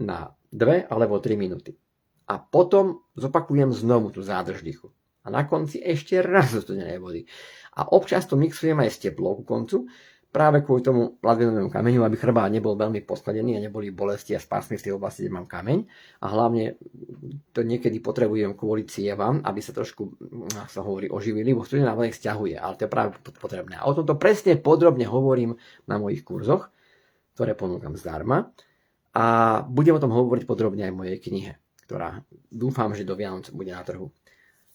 Na 2 alebo 3 minúty. A potom zopakujem znovu tú zádrž dychu. A na konci ešte raz do studenej vody. A občas to mixujem aj s teplou ku koncu, práve kvôli tomu ladvinovému kameňu, aby chrbát nebol veľmi poskladený a neboli bolesti a spásmy v tej oblasti, kde mám kameň. A hlavne to niekedy potrebujem kvôli cievam, aby sa trošku, sa hovorí, oživili, bo studená voda ich sťahuje, ale to je práve potrebné. A o tomto presne podrobne hovorím na mojich kurzoch, ktoré ponúkam zdarma. A budem o tom hovoriť podrobne aj v mojej knihe, ktorá dúfam, že do Vianoc bude na trhu.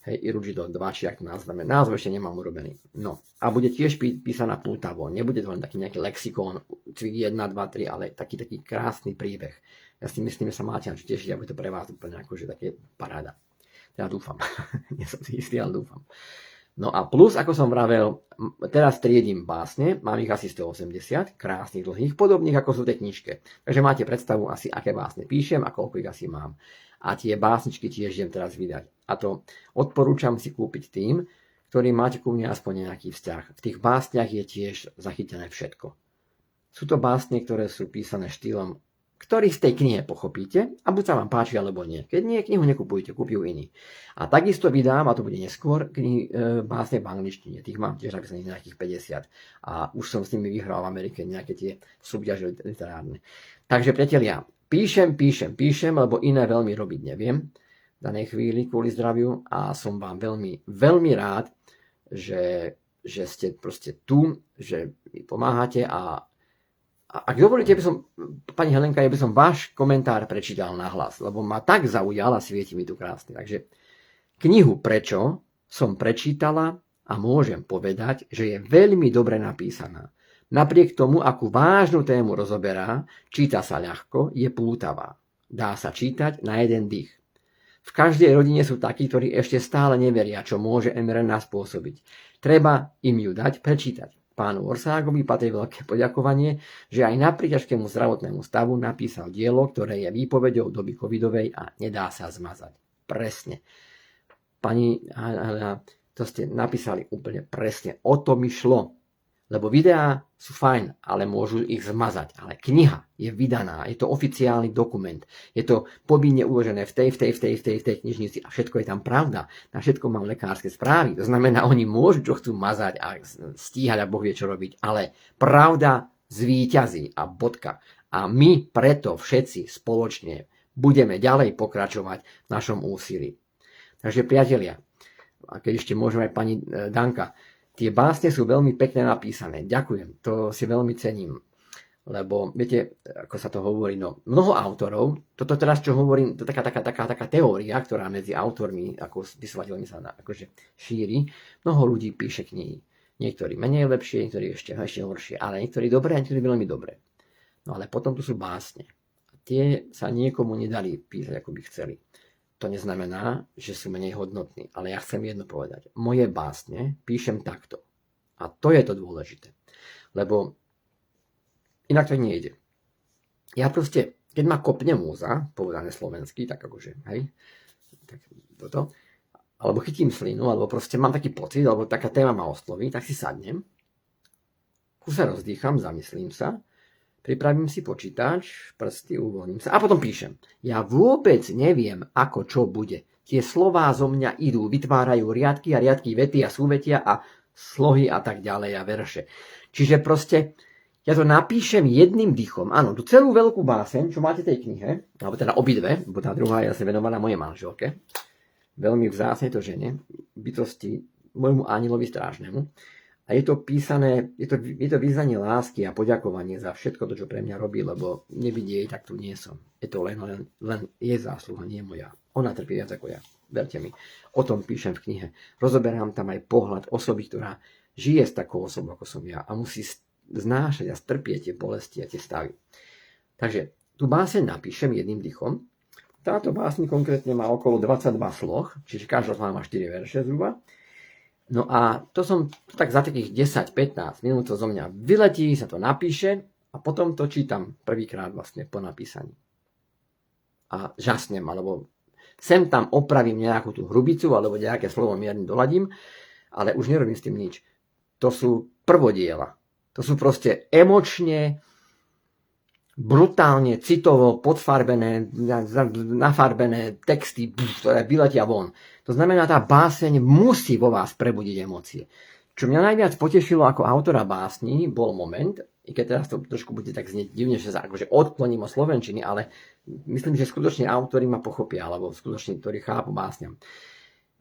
Hej, Irujido 2, či ak to nazveme. Názov ešte nemám urobený. No, a bude tiež písaná pútavo. Nebude to len taký nejaký lexikón, cvik 1, 2, 3, ale taký krásny príbeh. Ja si myslím, že sa máte na čo tešiť, aby to pre vás úplne akože také paráda. Ja dúfam. Nie som si istý, ale dúfam. No a plus, ako som vravel, teraz triedím básne, mám ich asi 180, krásnych, dlhých, podobných ako sú v tej knižke. Takže máte predstavu asi, aké básne píšem a koľko ich asi mám. A tie básničky tiež idem teraz vydať. A to odporúčam si kúpiť tým, ktorí máte ku mne aspoň nejaký vzťah. V tých básniach je tiež zachytené všetko. Sú to básne, ktoré sú písané štýlom, ktorý z tej knihe pochopíte a buď sa vám páči, alebo nie. Keď nie, knihu nekupujte, kúpiu iný. A takisto vydám, a to bude neskôr, básne v angličtine. Tých mám tiež napísaných nejakých 50. A už som s nimi vyhral v Amerike nejaké tie súťaže literárne. Takže priatelia, píšem, lebo iné veľmi robiť neviem v danej chvíli kvôli zdraviu a som vám veľmi, veľmi rád, že ste proste tu, že mi pomáhate a ak dovolíte, pani Helenka, ja by som váš komentár prečítal nahlas, lebo ma tak zaujal a svieti mi tu krásne. Takže knihu Prečo som prečítala a môžem povedať, že je veľmi dobre napísaná. Napriek tomu, akú vážnu tému rozoberá, číta sa ľahko, je pútavá. Dá sa čítať na jeden dých. V každej rodine sú takí, ktorí ešte stále neveria, čo môže mRNA spôsobiť. Treba im ju dať prečítať. pánu Orságovi patrí veľké poďakovanie, že aj napriek ťažkému zdravotnému stavu napísal dielo, ktoré je výpovedou doby covidovej a nedá sa zmazať. Presne. Pani, to ste napísali úplne presne. O to mi šlo. Lebo videá sú fajn, ale môžu ich zmazať. Ale kniha je vydaná, je to oficiálny dokument. Je to povinne uložené v tej knižnici a všetko je tam pravda. Na všetko mám lekárske správy. To znamená, oni môžu, čo chcú mazať a stíhať a Boh vie, čo robiť. Ale pravda zvíťazí a bodka. A my preto všetci spoločne budeme ďalej pokračovať v našom úsilí. Takže priatelia, a keď ešte môžeme aj pani Danka, tie básne sú veľmi pekne napísané. Ďakujem, to si veľmi cením. Lebo, viete, ako sa to hovorí, no, mnoho autorov, toto teraz, čo hovorím, to je taká teória, ktorá medzi autormi, ako spisovateľmi sa akože šíri. Mnoho ľudí píše knihy. Niektorí menej lepšie, niektorí ešte horšie, ale niektorí dobré a niektorí veľmi dobré. No ale potom tu sú básne. Tie sa niekomu nedali písať, ako by chceli. To neznamená, že sú menej hodnotní, ale ja chcem jedno povedať. Moje básne píšem takto. A to je to dôležité. Lebo inak to nejde. Ja proste, keď ma kopne múza, povedané slovensky, tak akože, hej, tak toto, alebo chytím slinu, alebo proste mám taký pocit, alebo taká téma ma osloví, tak si sadnem, kúsa rozdýcham, zamyslím sa, pripravím si počítač, prsty, uvoľním sa a potom píšem. Ja vôbec neviem, ako čo bude. Tie slová zo mňa idú, vytvárajú riadky a riadky, vety a súvetia a slohy a tak ďalej a verše. Čiže proste ja to napíšem jedným dychom. Áno, tú celú veľkú báseň, čo máte v tej knihe, alebo teda obidve, bo tá druhá je asi venovaná mojej manželke, veľmi vzácne to žene, bytosti môjmu anilovi strážnemu. A je to písané, je to vyznanie lásky a poďakovanie za všetko to, čo pre mňa robí, lebo nevidí jej, tak tu nie som. Je to len jej zásluha, nie moja. Ona trpí viac ako ja, verte mi. O tom píšem v knihe. Rozoberám tam aj pohľad osoby, ktorá žije s takou osobou, ako som ja a musí znášať a strpieť tie bolesti a tie stavy. Takže tú báseň napíšem jedným dychom. Táto báseň konkrétne má okolo 22 sloh, čiže každá má 4 verše zhruba. No a to som tak za takých 10-15 minút to zo mňa vyletí, sa to napíše a potom to čítam prvýkrát vlastne po napísaní. A žasnem, alebo sem tam opravím nejakú tú hrubicu, alebo nejaké slovo mierne doladím, ale už nerobím s tým nič. To sú prvodiela. To sú proste emočne, brutálne, citovo, podfarbené, nafarbené texty, ktoré vyletia von. To znamená, tá báseň musí vo vás prebudiť emócie. Čo mňa najviac potešilo ako autora básni, bol moment, i keď teraz to trošku bude tak znieť divne, že sa akože odkloním od slovenčiny, ale myslím, že skutočne autori ma pochopia, alebo skutočne, ktorí chápu básňam.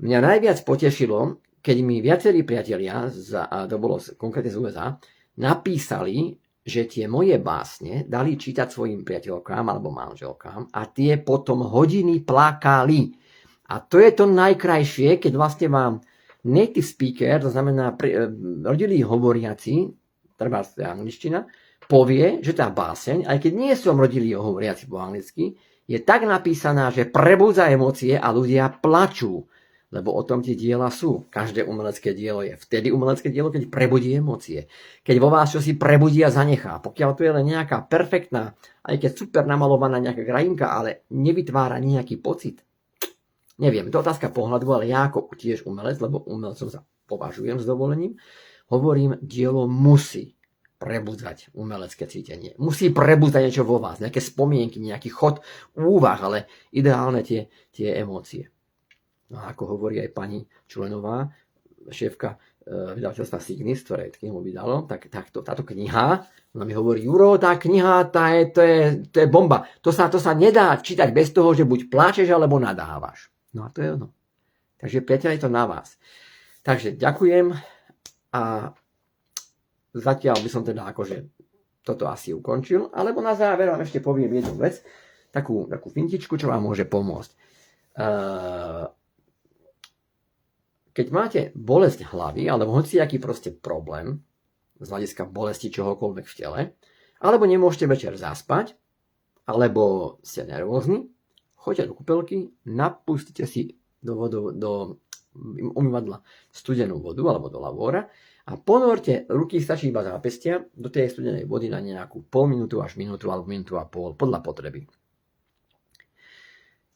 Mňa najviac potešilo, keď mi viacerí priatelia, a to bolo konkrétne z USA, napísali, že tie moje básne dali čítať svojim priateľkám alebo manželkám a tie potom hodiny plakali. A to je to najkrajšie, keď vlastne vám native speaker, to znamená rodilí hovoriaci, treba angličtina, povie, že tá báseň, aj keď nie som rodilý hovoriaci po anglicky, je tak napísaná, že prebudza emócie a ľudia plačú. Lebo o tom tie diela sú. Každé umelecké dielo je vtedy umelecké dielo, keď prebudí emócie. Keď vo vás čosi prebudí a zanechá. Pokiaľ to je len nejaká perfektná, aj keď super namalovaná nejaká krajinka, ale nevytvára nejaký pocit. Neviem, to je otázka pohľadu, ale ja ako tiež umelec, lebo umelcom sa považujem s dovolením, hovorím, dielo musí prebudzať umelecké cítenie. Musí prebudzať niečo vo vás, nejaké spomienky, nejaký chod úvah, ale ideálne tie emócie. No a ako hovorí aj pani Čulenová, šéfka vydavateľstva Signis, ktoré knihu vydalo, tak táto kniha, ona mi hovorí, Juro, tá kniha, to je bomba. To sa nedá čítať bez toho, že buď pláčeš, alebo nadávaš. No a to je ono. Takže priateľ, je to na vás. Takže ďakujem a zatiaľ by som teda akože toto asi ukončil, alebo na záver vám ešte poviem jednu vec, takú fintičku, čo vám môže pomôcť. Keď máte bolesť hlavy, alebo hociaký proste problém, z hľadiska bolesti čohokoľvek v tele, alebo nemôžete večer zaspať, alebo ste nervózni, choďte do kúpeľky, napustite si do umývadla studenú vodu alebo do lavóra a ponorte, ruky stačí iba zápestia, do tej studenej vody na nejakú pol minútu až minútu alebo minútu a pol, podľa potreby.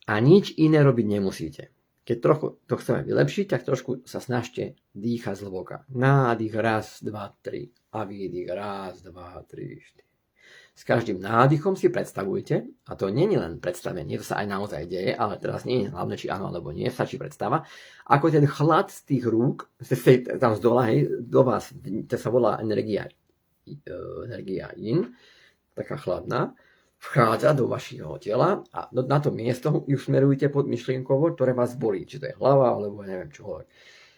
A nič iné robiť nemusíte. Keď trochu to chceme vylepšiť, tak trošku sa snažte dýchať zhlboka. Nádych, raz, dva, tri. A výdych, raz, dva, tri, štyri. S každým nádychom si predstavujte, a to nie je len predstavenie, to sa aj naozaj deje, ale teraz nie je hlavne, či áno alebo nie, stačí predstava, ako ten chlad z tých rúk, tam z dola, do vás, to sa volá energia yin, taká chladná, vchádza do vašeho tela a na to miesto ju smerujte pod myšlienkovo, ktoré vás bolí, či to je hlava, alebo neviem čoho.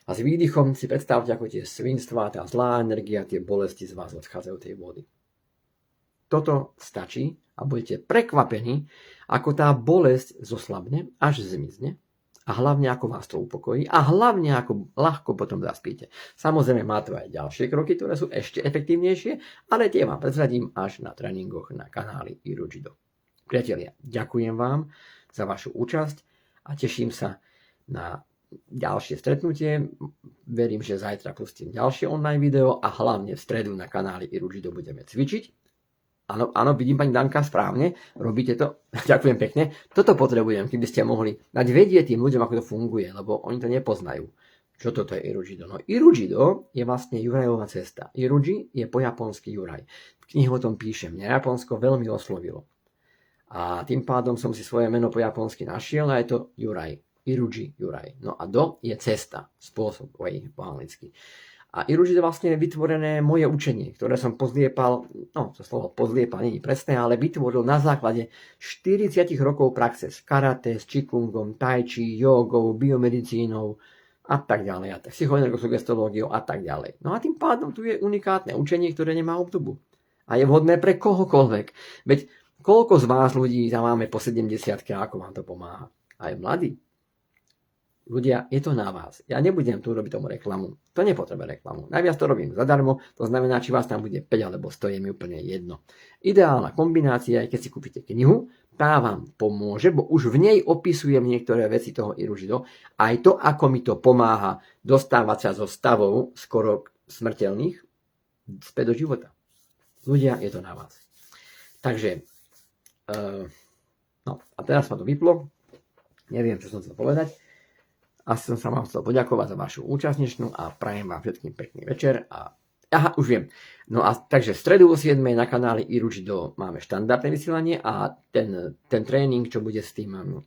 A s výdychom si predstavte, ako tie svinstvá, tá zlá energia, tie bolesti z vás odchádzajú tej vody. Toto stačí a budete prekvapení, ako tá bolesť zoslabne, až zmizne a hlavne ako vás to upokojí a hlavne ako ľahko potom zaspíte. Samozrejme má to aj ďalšie kroky, ktoré sú ešte efektívnejšie, ale tie vám prezradím až na tréningoch na kanáli Irujido. Priatelia, ďakujem vám za vašu účasť a teším sa na ďalšie stretnutie. Verím, že zajtra pustím ďalšie online video a hlavne v stredu na kanáli Irujido budeme cvičiť. Áno, vidím, pani Danka, správne, robíte to, ďakujem pekne. Toto potrebujem, keby ste mohli dať vedieť tým ľuďom, ako to funguje, lebo oni to nepoznajú. Čo toto je Irujido? No Irujido je vlastne Jurajová cesta. Iruji je po japonsky Juraj. V knihe o tom píšem, mňa Japonsko veľmi oslovilo. A tým pádom som si svoje meno po japonsky našiel a je to Juraj. Iruji, Juraj. No a do je cesta, spôsob, po anglicky. A Irujido vlastne je vytvorené moje učenie, ktoré som pozliepal, to slovo pozliepal nie je presné, ale vytvoril na základe 40 rokov praxe s karate, s čikungom, tai chi, jogou, biomedicínou a tak ďalej, a psychoenergosugestológiou a tak ďalej. No a tým pádom tu je unikátne učenie, ktoré nemá obdobu. A je vhodné pre kohokoľvek. Veď koľko z vás ľudí máme po 70-ke, ako vám to pomáha? Aj mladí. Ľudia, je to na vás. Ja nebudem tu robiť tomu reklamu. To nepotrebuje reklamu. Najviac to robím zadarmo, to znamená, či vás tam bude 5 alebo 100, je mi úplne jedno. Ideálna kombinácia je, keď si kúpite knihu, tá vám pomôže, bo už v nej opisujem niektoré veci toho Irujido, aj to, ako mi to pomáha dostávať sa zo stavov skoro smrteľných späť do života. Ľudia, je to na vás. Takže, a teraz ma to vyplo. Neviem, čo som chcel povedať. Asi som sa vám chcel poďakovať za vašu účastnečnú a prajem vám všetkým pekný večer. Už viem. No a takže v stredu o 7 na kanáli Irujido máme štandardné vysielanie a ten tréning, čo bude s tým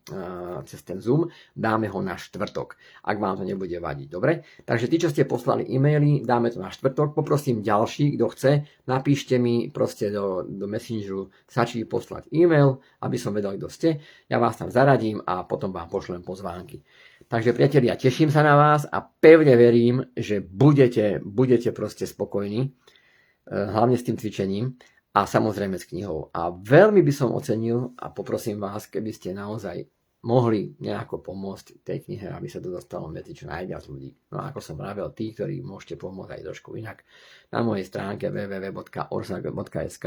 cez ten Zoom, dáme ho na štvrtok, ak vám to nebude vadiť. Dobre? Takže tí, čo ste poslali e-maily, dáme to na štvrtok. Poprosím ďalší, kto chce, napíšte mi proste do Messengeru, stačí poslať e-mail, aby som vedel, kto ste. Ja vás tam zaradím a potom vám pošlem pozvánky. Takže priatelia, teším sa na vás a pevne verím, že budete proste spokojní, hlavne s tým cvičením a samozrejme s knihou. A veľmi by som ocenil a poprosím vás, keby ste naozaj mohli nejako pomôcť tej knihe, aby sa to dostalo medzi čo najviac ľudí. No a ako som vravel, tí, ktorí môžete pomôcť aj trošku inak, na mojej stránke www.orsak.sk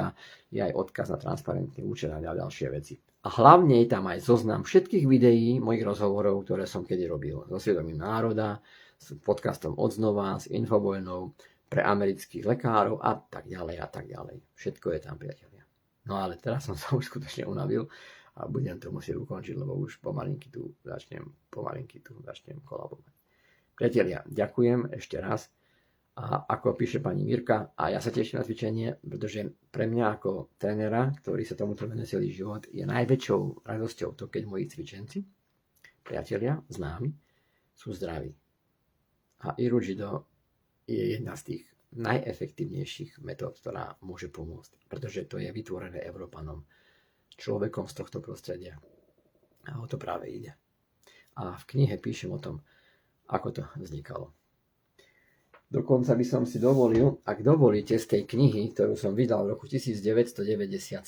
je aj odkaz na transparentný účet a ďalšie veci. A hlavne je tam aj zoznam všetkých videí mojich rozhovorov, ktoré som kedy robil so Svedomím národa, s podcastom Odznova, s Infovojnou, pre amerických lekárov a tak ďalej a tak ďalej. Všetko je tam, priatelia. No ale teraz som sa už skutočne unavil a budem to musieť ukončiť, lebo už pomalinky tu začnem kolabovať. Priatelia, ďakujem ešte raz. A ako píše pani Mirka, a ja sa teším na cvičenie, pretože pre mňa ako trénera, ktorý sa tomuto venuje celý život, je najväčšou radosťou to, keď moji cvičenci, priatelia, známi, sú zdraví. A Irujido je jedna z tých najefektívnejších metód, ktorá môže pomôcť, pretože to je vytvorené Európanom, človekom z tohto prostredia. A o to práve ide. A v knihe píšem o tom, ako to vznikalo. Dokonca by som si dovolil, ak dovolíte, z tej knihy, ktorú som vydal v roku 1997,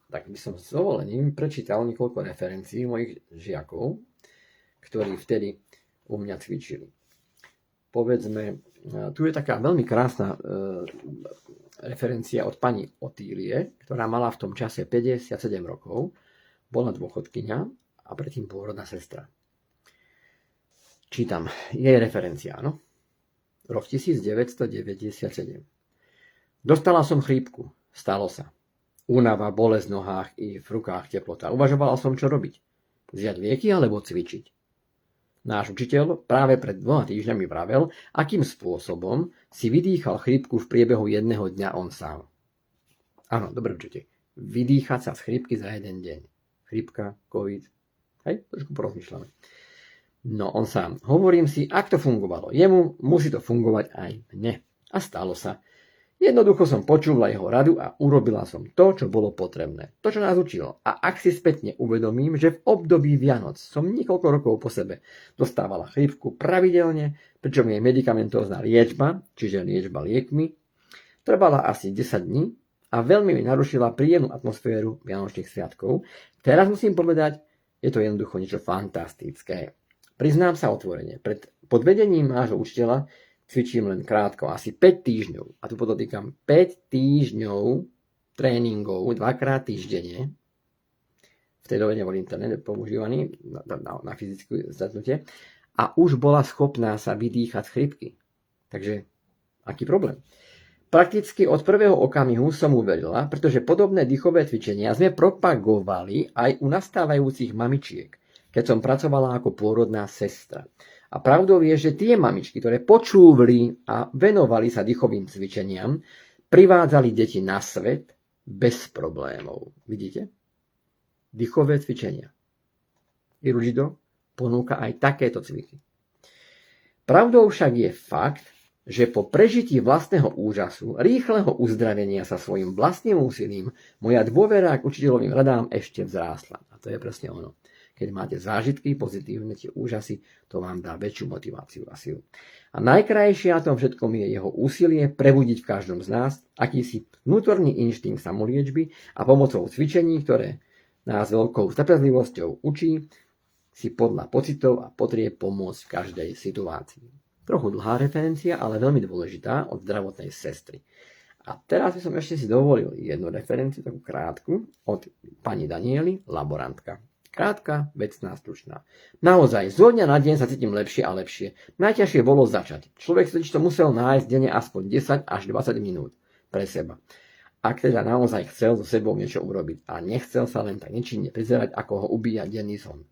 tak by som s dovolením prečítal niekoľko referencií mojich žiakov, ktorí vtedy u mňa cvičili. Povedzme, tu je taká veľmi krásna referencia od pani Otílie, ktorá mala v tom čase 57 rokov, bola dôchodkyňa a predtým pôrodná sestra. Čítam, jej referencia, áno. Rok 1997. Dostala som chrípku. Stalo sa. Únava, bolesť v nohách i v rukách teplota. Uvažovala som, čo robiť. Vziať lieky alebo cvičiť. Náš učiteľ práve pred 2 týždňami vravel, akým spôsobom si vydýchal chrípku v priebehu jedného dňa on sám. Áno, dobre určite. Vydýchať sa z chrípky za jeden deň. Chrípka, covid. Hej, trošku porozmýšľame. No, on sám. Hovorím si, ak to fungovalo jemu, musí to fungovať aj mne. A stalo sa. Jednoducho som počula jeho radu a urobila som to, čo bolo potrebné. To, čo nás učilo. A ak si spätne uvedomím, že v období Vianoc som niekoľko rokov po sebe dostávala chrípku pravidelne, pričom jej medikamentózna liečba, čiže liečba liekmi, trvala asi 10 dní a veľmi mi narušila príjemnú atmosféru Vianočných sviatkov. Teraz musím povedať, je to jednoducho niečo fantastické. Priznám sa otvorene, pod vedením nášho učiteľa cvičím len krátko, asi 5 týždňov. A tu podotýkam 5 týždňov tréningov 2-krát týždenne. V tej dobe nebol internet používaný na fyzické stretnutie. A už bola schopná sa vydýchať z chrípky. Takže, aký problém? Prakticky od prvého okamihu som uverila, pretože podobné dýchové cvičenia sme propagovali aj u nastávajúcich mamičiek, keď som pracovala ako pôrodná sestra. A pravdou je, že tie mamičky, ktoré počúvali a venovali sa dýchovým cvičeniam, privádzali deti na svet bez problémov. Vidíte? Dýchové cvičenia. Irujido ponúka aj takéto cviky. Pravdou však je fakt, že po prežití vlastného úžasu, rýchleho uzdravenia sa svojim vlastným úsilím, moja dôvera k učiteľovým radám ešte vzrástla. A to je presne ono. Keď máte zážitky, pozitívne tie úžasy, to vám dá väčšiu motiváciu a silu. A najkrajšie na tom všetkom je jeho úsilie prebudiť v každom z nás akýsi vnútorný inštinkt samoliečby a pomocou cvičení, ktoré nás veľkou trpezlivosťou učí, si podľa pocitov a potrieb pomôcť v každej situácii. Trochu dlhá referencia, ale veľmi dôležitá od zdravotnej sestry. A teraz by som ešte si dovolil jednu referenciu, takú krátku, od pani Daniely, laborantka. Krátka, vecná, stručná. Naozaj, zo dňa na deň sa cítim lepšie a lepšie. Najťažšie bolo začať. Človek si to musel nájsť denne aspoň 10 až 20 minút pre seba. Ak teda naozaj chcel so sebou niečo urobiť a nechcel sa len tak nečinne prizerať, ako ho ubíja denný son.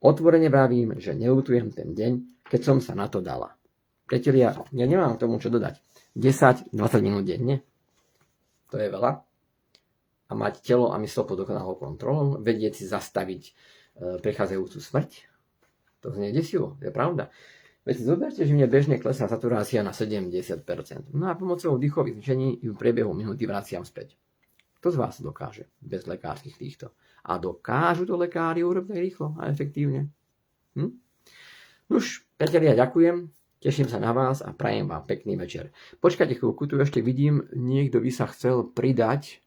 Otvorene vravím, že neľutujem ten deň, keď som sa na to dala. Priatelia, ja nemám k tomu čo dodať. 10-20 minút denne, to je veľa. A mať telo a mysl pod dokonalou kontrolou, vedieť si zastaviť prechádzajúcu smrť, to znie desivo, je pravda. Veď si zoberte, že mne bežne klesá saturácia na 70%. No a pomocou dýchových cvičení ju v priebehu minúty vraciam späť. Kto z vás dokáže bez lekárskych týchto? A dokážu to lekári urobiť rýchlo a efektívne? Nuž, priatelia, ďakujem. Teším sa na vás a prajem vám pekný večer. Počkajte chvíľku, tu ešte vidím, niekto by sa chcel pridať.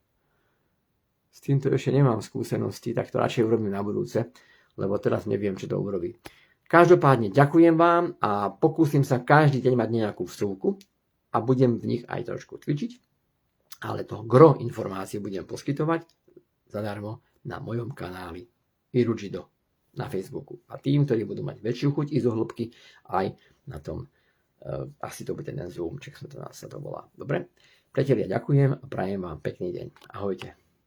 S týmto ešte nemám skúsenosti, tak to radšej urobím na budúce, lebo teraz neviem, čo to urobí. Každopádne ďakujem vám a pokúsim sa každý deň mať nejakú vsúvku a budem v nich aj trošku cvičiť, ale to gro informácií budem poskytovať zadarmo na mojom kanáli Irujido na Facebooku. A tým, ktorí budú mať väčšiu chuť ísť do hĺbky, aj na tom, asi to bude ten Zoom, či sa to volá. Dobre? Priatelia, ďakujem a prajem vám pekný deň. Ahojte.